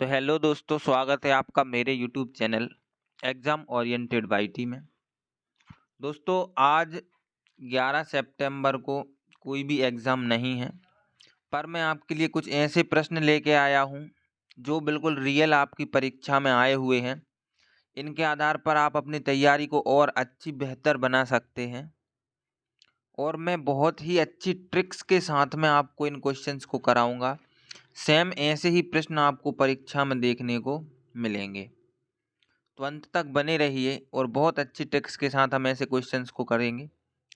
तो हेलो दोस्तों, स्वागत है आपका मेरे YouTube channel exam oriented YT में। दोस्तों आज 11 सितंबर को कोई भी एग्ज़ाम नहीं है, पर मैं आपके लिए कुछ ऐसे प्रश्न लेके आया हूँ जो बिल्कुल रियल आपकी परीक्षा में आए हुए हैं। इनके आधार पर आप अपनी तैयारी को और अच्छी बेहतर बना सकते हैं और मैं बहुत ही अच्छी ट्रिक्स के साथ में आपको इन क्वेश्चंस को कराऊंगा। सेम ऐसे ही प्रश्न आपको परीक्षा में देखने को मिलेंगे, तो अंत तक बने रहिए और बहुत अच्छी ट्रिक्स के साथ हम ऐसे क्वेश्चंस को करेंगे।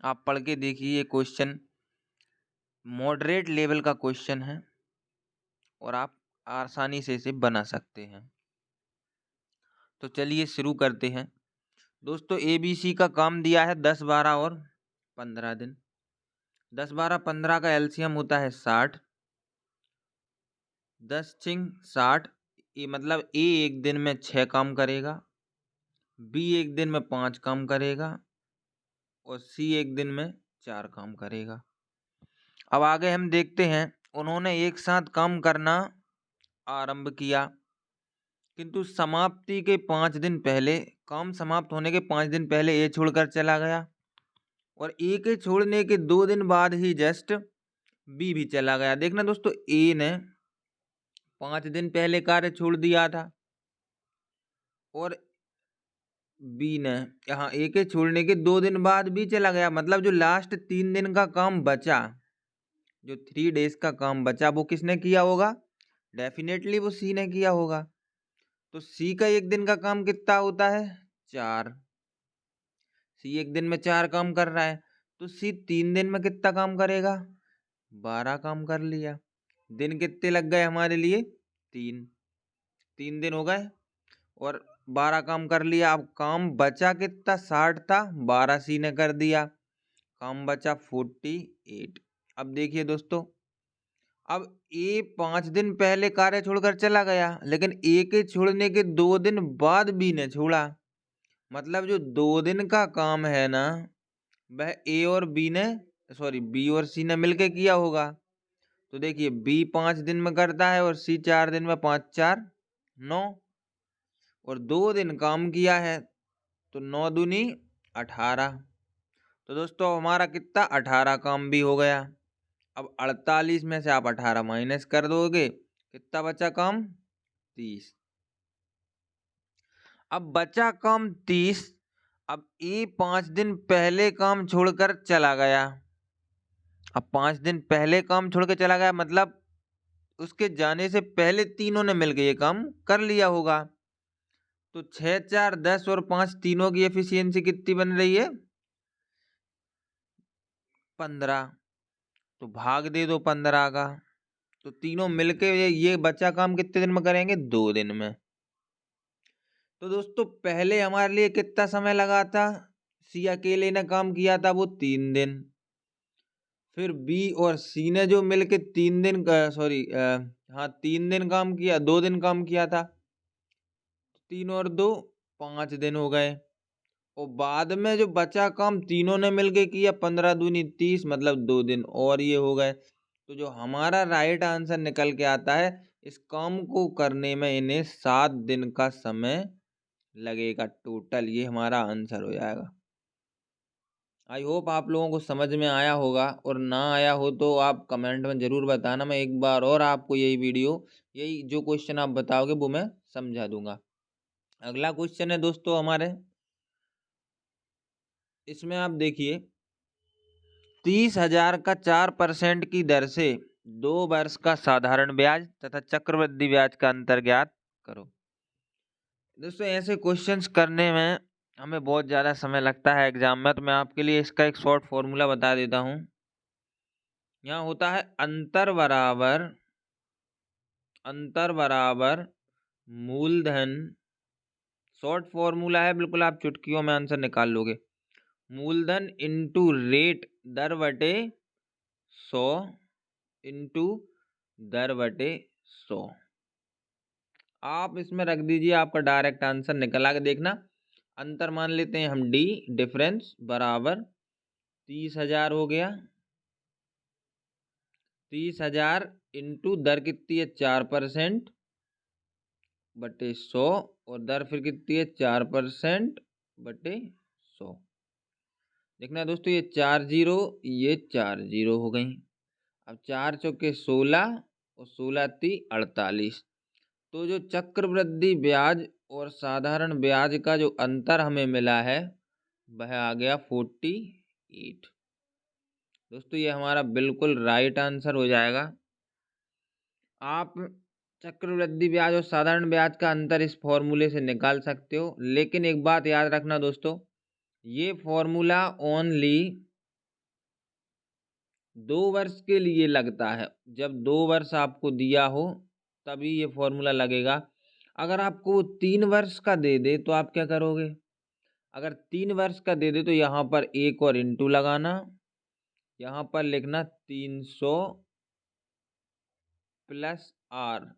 आप पढ़ के देखिए, ये क्वेश्चन मॉडरेट लेवल का क्वेश्चन है और आप आसानी से इसे बना सकते हैं। तो चलिए शुरू करते हैं। दोस्तों ABC का काम दिया है 10, 12 और 15 दिन। 10, 12, 15 का एलसीएम होता है 60। 10 छिंग 60, ये मतलब ए एक दिन में 6 काम करेगा, बी एक दिन में 5 काम करेगा और सी एक दिन में 4 काम करेगा। अब आगे हम देखते हैं, उन्होंने एक साथ काम करना आरंभ किया, किंतु समाप्ति के 5 दिन पहले, काम समाप्त होने के 5 दिन पहले ए छोड़कर चला गया और ए के छोड़ने के 2 दिन बाद ही जस्ट बी भी चला गया। देखना दोस्तों, ए ने 5 दिन पहले कार्य छोड़ दिया था और बी ने यहाँ ए के छोड़ने के 2 दिन बाद बी चला गया, मतलब जो लास्ट 3 दिन का काम बचा, जो 3 डेज का काम बचा, वो किसने किया होगा? डेफिनेटली वो सी ने किया होगा। तो सी का एक दिन का काम कितना होता है? 4। सी एक दिन में 4 काम कर रहा है, तो सी 3 दिन में कितना काम करेगा? 12 काम कर लिया। दिन कितने लग गए हमारे लिए? 3 दिन हो गए और 12 काम कर लिया। अब काम बचा कितना? 60 था, 12 सी ने कर दिया, काम बचा 48। अब देखिए दोस्तों, अब ए 5 दिन पहले कार्य छोड़कर चला गया, लेकिन ए के छोड़ने के 2 दिन बाद बी ने छोड़ा, मतलब जो 2 दिन का काम है ना, वह ए और बी ने बी और सी ने मिलके किया होगा। तो देखिए, बी 5 दिन में करता है और सी 4 दिन में, 5 4 9 और 2 दिन काम किया है, तो 9 दूनी 18। तो दोस्तों हमारा कितना? 18 काम भी हो गया। अब 48 में से आप 18 माइनस कर दोगे, कितना बचा काम? 30। अब बचा काम 30। अब ए 5 दिन पहले काम छोड़कर चला गया। अब 5 दिन पहले काम छोड़ के चला गया, मतलब उसके जाने से पहले तीनों ने मिलकर ये काम कर लिया होगा। तो 6 4 10 और 5 तीनों की एफिशिएंसी कितनी बन रही है? 15। तो भाग दे दो 15 का, तो तीनों मिलके ये बचा काम कितने दिन में करेंगे? 2 दिन में। तो दोस्तों पहले हमारे लिए कितना समय लगा था? सी अकेले ने काम किया था वो 3 दिन, फिर बी और सी ने जो मिलके 3 दिन 3 दिन काम किया, 2 दिन काम किया था, 3 और 2 5 दिन हो गए और बाद में जो बचा काम तीनों ने मिलके किया, 15 दूनी 30, मतलब 2 दिन और ये हो गए। तो जो हमारा राइट आंसर निकल के आता है, इस काम को करने में इन्हें 7 दिन का समय लगेगा टोटल, ये हमारा आंसर हो जाएगा। आई होप आप लोगों को समझ में आया होगा, और ना आया हो तो आप कमेंट में ज़रूर बताना, मैं एक बार और आपको यही जो क्वेश्चन आप बताओगे वो मैं समझा दूंगा। अगला क्वेश्चन है दोस्तों हमारे, इसमें आप देखिए, 30,000 का 4% की दर से 2 वर्ष का साधारण ब्याज तथा चक्रवृद्धि ब्याज का अंतर ज्ञात करो। दोस्तों ऐसे क्वेश्चंस करने में हमें बहुत ज़्यादा समय लगता है एग्जाम में, तो मैं आपके लिए इसका एक शॉर्ट फॉर्मूला बता देता हूँ। यहाँ होता है अंतर बराबर मूलधन, शॉर्ट फॉर्मूला है, बिल्कुल आप चुटकियों में आंसर निकाल लोगे। मूलधन इंटू रेट दर बटे 100 इंटू दर बटे 100। आप इसमें रख दीजिए, आपका डायरेक्ट आंसर निकल आके देखना। अंतर मान लेते हैं हम डी, डिफरेंस बराबर 30,000 हो गया, 30,000 इंटू दर कितनी है? 4%, बटे 100 और दर फिर कितनी है 4% बटे 100। देखना दोस्तों, ये 4 जीरो, ये 4 जीरो हो गई। अब 4 चौके 16 और 16 ती 48। तो जो चक्रवृद्धि ब्याज और साधारण ब्याज का जो अंतर हमें मिला है वह आ गया 48। दोस्तों ये हमारा बिल्कुल राइट आंसर हो जाएगा। आप चक्रवृद्धि ब्याज और साधारण ब्याज का अंतर इस फॉर्मूले से निकाल सकते हो, लेकिन एक बात याद रखना दोस्तों, ये फॉर्मूला ओनली 2 वर्ष के लिए लगता है। जब 2 वर्ष आपको दिया हो तभी ये फॉर्मूला लगेगा। अगर आपको वो 3 वर्ष का दे दे तो आप क्या करोगे? अगर 3 वर्ष का दे दे तो यहाँ पर एक और इंटू लगाना, यहाँ पर लिखना 300 प्लस आर,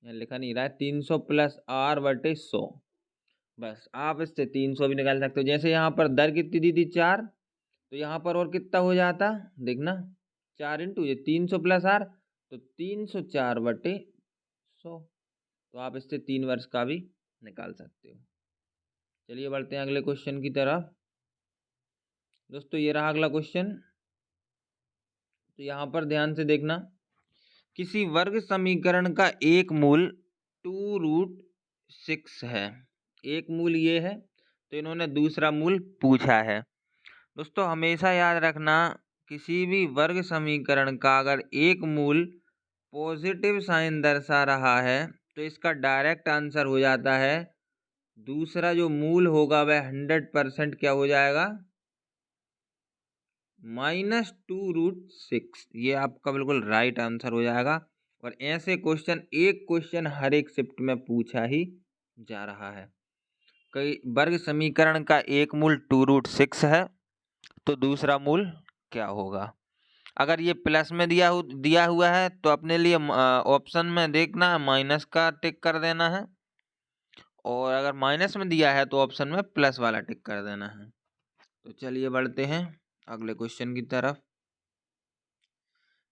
लिखा नहीं रहा है 300 प्लस आर बटे 100। बस आप इससे 300 भी निकाल सकते हो। जैसे यहाँ पर दर कितनी दी थी 4, तो यहाँ पर और कितना हो जाता देखना, 4 इंटू ये 300 प्लस आर, तो 304 बटे 100। तो आप इससे 3 वर्ष का भी निकाल सकते हो। चलिए बढ़ते हैं अगले क्वेश्चन की तरफ। दोस्तों ये रहा अगला क्वेश्चन। तो यहाँ पर ध्यान से देखना, किसी वर्ग समीकरण का एक मूल 2√6 है। एक मूल ये है, तो इन्होंने दूसरा मूल पूछा है। दोस्तों हमेशा याद रखना, किसी भी वर्ग समीकरण का अगर एक मूल पॉजिटिव साइन दर्शा रहा है तो इसका डायरेक्ट आंसर हो जाता है, दूसरा जो मूल होगा वह 100% क्या हो जाएगा, -2√6। ये आपका बिल्कुल राइट आंसर हो जाएगा। और ऐसे क्वेश्चन, एक क्वेश्चन हर एक शिफ्ट में पूछा ही जा रहा है। कई वर्ग समीकरण का एक मूल 2√6 है तो दूसरा मूल क्या होगा। अगर ये प्लस में दिया हुआ है तो अपने लिए ऑप्शन में देखना माइनस का टिक कर देना है, और अगर माइनस में दिया है तो ऑप्शन में प्लस वाला टिक कर देना है। तो चलिए बढ़ते हैं अगले क्वेश्चन की तरफ।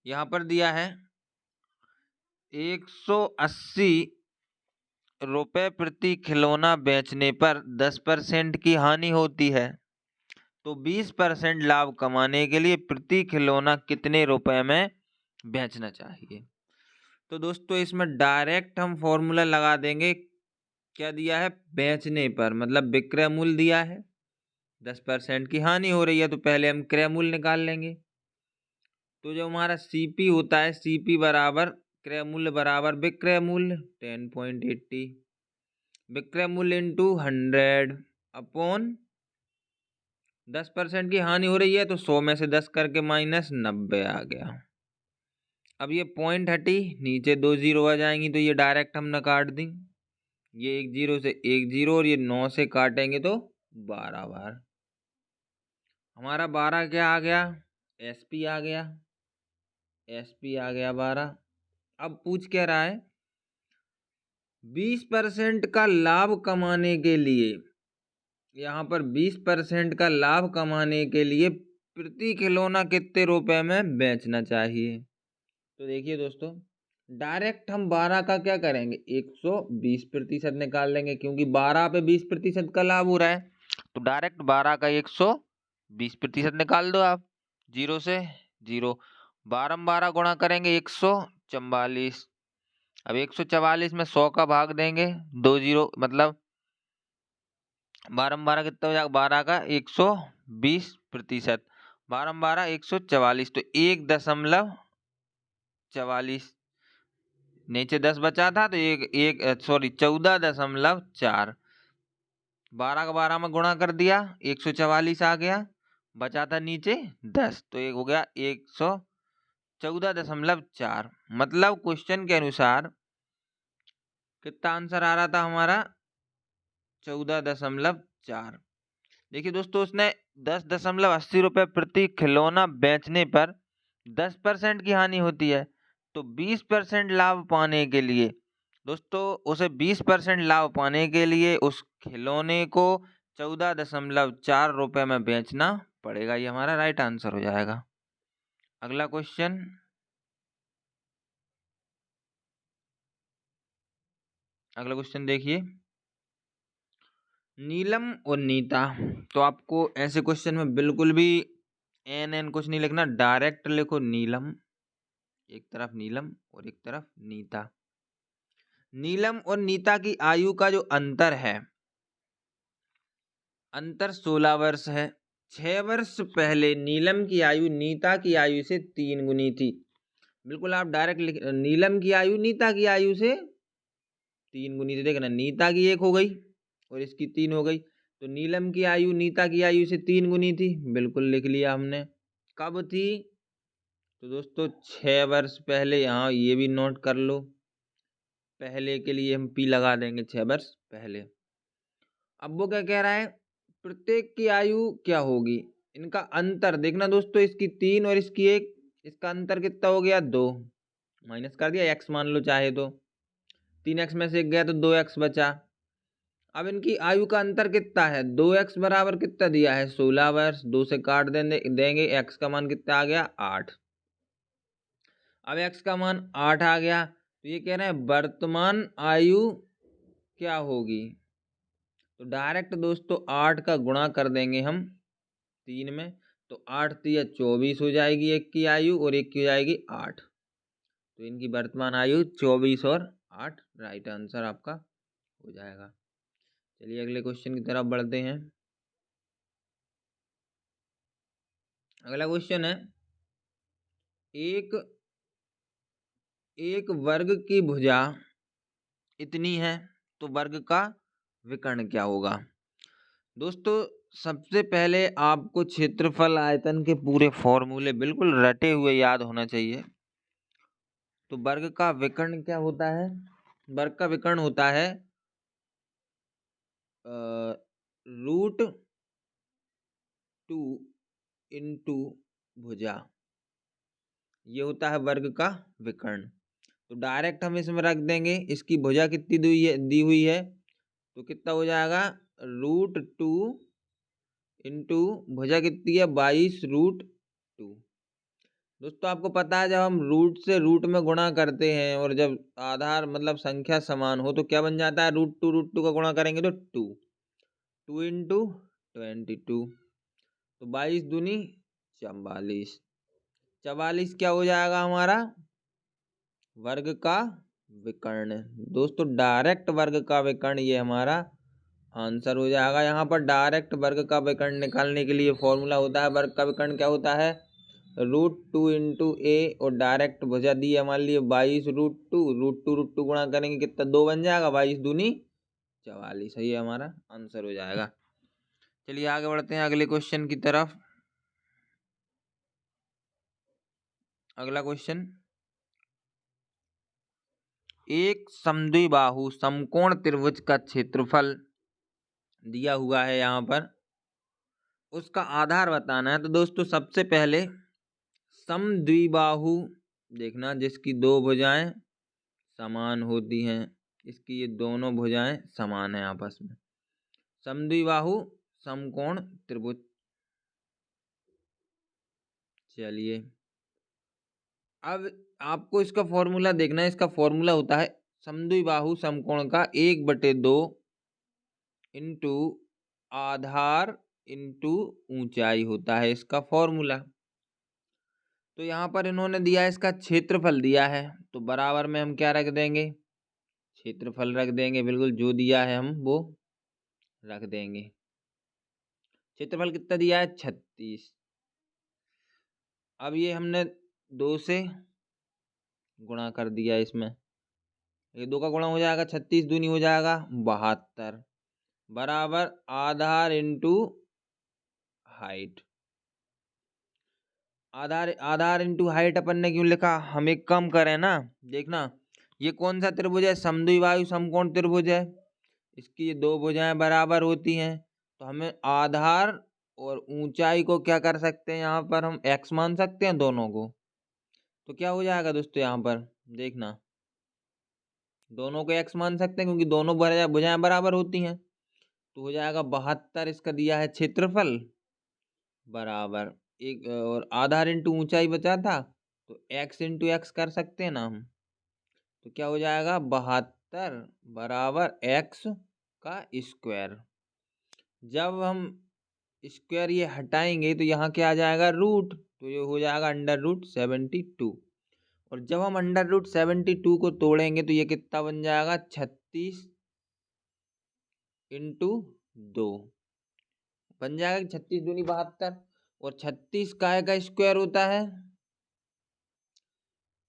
यहाँ पर दिया है 180 रुपए प्रति खिलौना बेचने पर 10% की हानि होती है, तो 20% लाभ कमाने के लिए प्रति खिलौना कितने रुपए में बेचना चाहिए। तो दोस्तों इसमें डायरेक्ट हम फॉर्मूला लगा देंगे। क्या दिया है, बेचने पर मतलब विक्रय मूल्य दिया है, 10% की हानि हो रही है तो पहले हम क्रय मूल्य निकाल लेंगे। तो जो हमारा सीपी होता है, सीपी बराबर क्रय मूल्य बराबर विक्रय मूल्य 10.80, विक्रय मूल्य इंटू 100 अपॉन 10% की हानि हो रही है तो 100 में से 10 करके -90 आ गया। अब ये पॉइंट हटी, नीचे 2 जीरो आ जाएंगी तो ये डायरेक्ट हमने काट दी। ये 1 जीरो से 1 जीरो और ये 9 से काटेंगे तो 12 बार। हमारा 12 क्या आ गया, एसपी आ गया, एसपी आ गया 12। अब पूछ क्या रहा है, 20% का लाभ कमाने के लिए, यहाँ पर 20% का लाभ कमाने के लिए प्रति खिलौना कितने रुपए में बेचना चाहिए। तो देखिए दोस्तों, डायरेक्ट हम 12 का क्या करेंगे, 120% निकाल लेंगे, क्योंकि 12 पे 20% का लाभ हो रहा है। तो डायरेक्ट 12 का 120% निकाल दो आप, जीरो से जीरो, 12 गुणा करेंगे 144। अब 144 में 100 का भाग देंगे, 2 जीरो मतलब 12 कितना हो जाएगा, 12 का 120%, 12 144, तो 1.44, नीचे 10 बचा था तो 14.4, 12 का 12 में गुणा कर दिया 144 आ गया, बचा था नीचे 10, तो एक हो गया 114.4। मतलब क्वेश्चन के अनुसार कितना आंसर आ रहा था हमारा, 14.4। देखिए दोस्तों, उसने 10.80 रुपए प्रति खिलौना बेचने पर 10% की हानि होती है, तो 20% लाभ पाने के लिए दोस्तों, उसे 20% लाभ पाने के लिए उस खिलौने को 14.4 रुपए में बेचना पड़ेगा। ये हमारा राइट आंसर हो जाएगा। अगला क्वेश्चन, अगला क्वेश्चन देखिए, नीलम और नीता। तो आपको ऐसे क्वेश्चन में बिल्कुल भी एन कुछ नहीं लिखना, डायरेक्ट लिखो नीलम, एक तरफ नीलम और एक तरफ नीता। नीलम और नीता की आयु का जो अंतर है, अंतर 16 वर्ष है। 6 वर्ष पहले नीलम की आयु नीता की आयु से 3 गुनी थी। बिल्कुल आप डायरेक्ट लिख, नीलम की आयु नीता की आयु से 3 गुनी थी। देखना, नीता की 1 हो गई और इसकी 3 हो गई, तो नीलम की आयु नीता की आयु से 3 गुनी थी। बिल्कुल लिख लिया हमने। कब थी? तो दोस्तों 6 वर्ष पहले, यहाँ ये भी नोट कर लो, पहले के लिए हम पी लगा देंगे, 6 वर्ष पहले। अब वो क्या कह रहा है, प्रत्येक की आयु क्या होगी, इनका अंतर देखना दोस्तों, इसकी 3 और इसकी 1, इसका अंतर कितना हो गया? 2। माइनस कर दिया, x मान लो चाहे तो, 3x में से 1 गया तो 2x बचा। अब इनकी आयु का अंतर कितना है? 2x बराबर कितना दिया है? 16 वर्ष। 2 से काट देंगे, x का मान कितना आ गया? 8। अब x का मान 8 आ गया, तो ये कह रहे हैं वर्तमान आयु क्या होगी। तो डायरेक्ट दोस्तों 8 का गुणा कर देंगे हम 3 में, तो 8 3 24 हो जाएगी एक की आयु, और एक की हो जाएगी 8। तो इनकी वर्तमान आयु 24 और 8 राइट आंसर आपका हो जाएगा। चलिए अगले क्वेश्चन की तरफ बढ़ते हैं। अगला क्वेश्चन है, एक वर्ग की भुजा इतनी है, तो वर्ग का विकर्ण क्या होगा। दोस्तों सबसे पहले आपको क्षेत्रफल आयतन के पूरे फॉर्मूले बिल्कुल रटे हुए याद होना चाहिए। तो वर्ग का विकर्ण क्या होता है? वर्ग का विकर्ण होता है √2 इंटू भुजा, ये होता है वर्ग का विकर्ण। तो डायरेक्ट हम इसमें रख देंगे, इसकी भुजा कितनी दी हुई है, तो कितना हो जाएगा? √2 इंटू भुजा कितनी है? 22√2। दोस्तों आपको पता है, जब हम रूट से रूट में गुणा करते हैं और जब आधार मतलब संख्या समान हो तो क्या बन जाता है? √2 का गुणा करेंगे तो 2 इंटू 22, तो 22 दूनी 44। 44 क्या हो जाएगा हमारा? वर्ग का विकर्ण। दोस्तों डायरेक्ट वर्ग का विकर्ण ये हमारा आंसर हो जाएगा। यहाँ पर डायरेक्ट वर्ग का विकर्ण निकालने के लिए फॉर्मूला होता है, वर्ग का विकर्ण क्या होता है? √2 इंटू ए, और डायरेक्ट भुजा दी है मान लिए 22√2 गुणा करेंगे कितना? 2 बन जाएगा, 22 दूनी 44, ये हमारा आंसर हो जाएगा। चलिए आगे बढ़ते हैं अगले क्वेश्चन की तरफ। अगला क्वेश्चन, एक समद्विबाहु समकोण त्रिभुज का क्षेत्रफल दिया हुआ है यहाँ पर, उसका आधार बताना है। तो दोस्तों सबसे पहले समद्विबाहु देखना, जिसकी 2 भुजाएं समान होती हैं, इसकी ये दोनों भुजाएं समान हैं आपस में, समद्विबाहु समकोण त्रिभुज। चलिए अब आपको इसका फॉर्मूला देखना है। इसका फॉर्मूला होता है समद्विबाहु समकोण का 1/2 इंटू आधार इंटू ऊंचाई होता है इसका फॉर्मूला। तो यहाँ पर इन्होंने दिया है, इसका क्षेत्रफल दिया है, तो बराबर में हम क्या रख देंगे? क्षेत्रफल रख देंगे, बिल्कुल जो दिया है हम वो रख देंगे। क्षेत्रफल कितना दिया है? 36। अब ये हमने 2 से गुणा कर दिया, इसमें ये 2 का गुणा हो जाएगा, 36 दूनी हो जाएगा 72, बराबर आधार इंटू हाइट। आधार इंटू हाइट अपन ने क्यों लिखा? हम एक कम करें ना, देखना ये कौन सा त्रिभुज है? समद्विबाहु समकोण त्रिभुज है, इसकी ये 2 भुजाएं बराबर होती हैं, तो हमें आधार और ऊंचाई को क्या कर सकते हैं? यहाँ पर हम x मान सकते हैं दोनों को। तो क्या हो जाएगा दोस्तों, यहाँ पर देखना दोनों को x मान सकते हैं क्योंकि दोनों भुजाएं बराबर होती हैं, तो हो जाएगा 72। इसका दिया है क्षेत्रफल बराबर एक, और आधार इंटू ऊंचाई बचा था, तो x इंटू एक्स कर सकते हैं ना हम, तो क्या हो जाएगा? 72 70 बराबर x का स्क्वायर। जब हम स्क्वायर ये हटाएंगे तो यहाँ क्या आ जाएगा, रूट, तो ये हो जाएगा √72। और जब हम √72 को तोड़ेंगे तो ये कितना बन जाएगा, 36 × 2 बन जाएगा, 36 दूनी 72। और 36 काय का स्क्वायर होता है,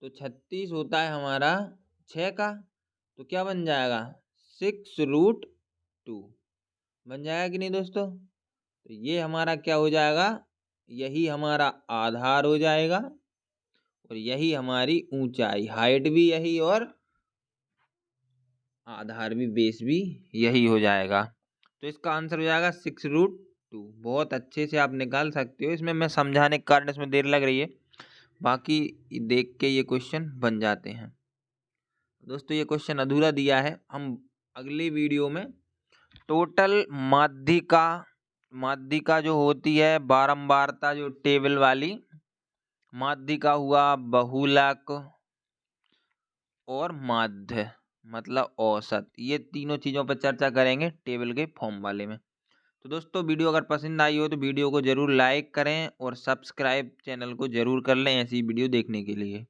तो 36 होता है हमारा 6 का, तो क्या बन जाएगा, 6√2 बन जाएगा कि नहीं दोस्तों। तो ये हमारा क्या हो जाएगा, यही हमारा आधार हो जाएगा और यही हमारी ऊंचाई, हाइट भी यही और आधार भी, बेस भी यही हो जाएगा। तो इसका आंसर हो जाएगा 6√2। बहुत अच्छे से आप निकाल सकते हो, इसमें मैं समझाने के कारण इसमें देर लग रही है, बाकी देख के ये क्वेश्चन बन जाते हैं। दोस्तों ये क्वेश्चन अधूरा दिया है, हम अगली वीडियो में टोटल माध्यिका जो होती है, बारंबारता जो टेबल वाली माध्यिका हुआ, बहुलक और माध्य मतलब औसत, ये तीनों चीज़ों पर चर्चा करेंगे टेबल के फॉर्म वाले में। तो दोस्तों वीडियो अगर पसंद आई हो तो वीडियो को ज़रूर लाइक करें और सब्सक्राइब चैनल को ज़रूर कर लें ऐसी वीडियो देखने के लिए।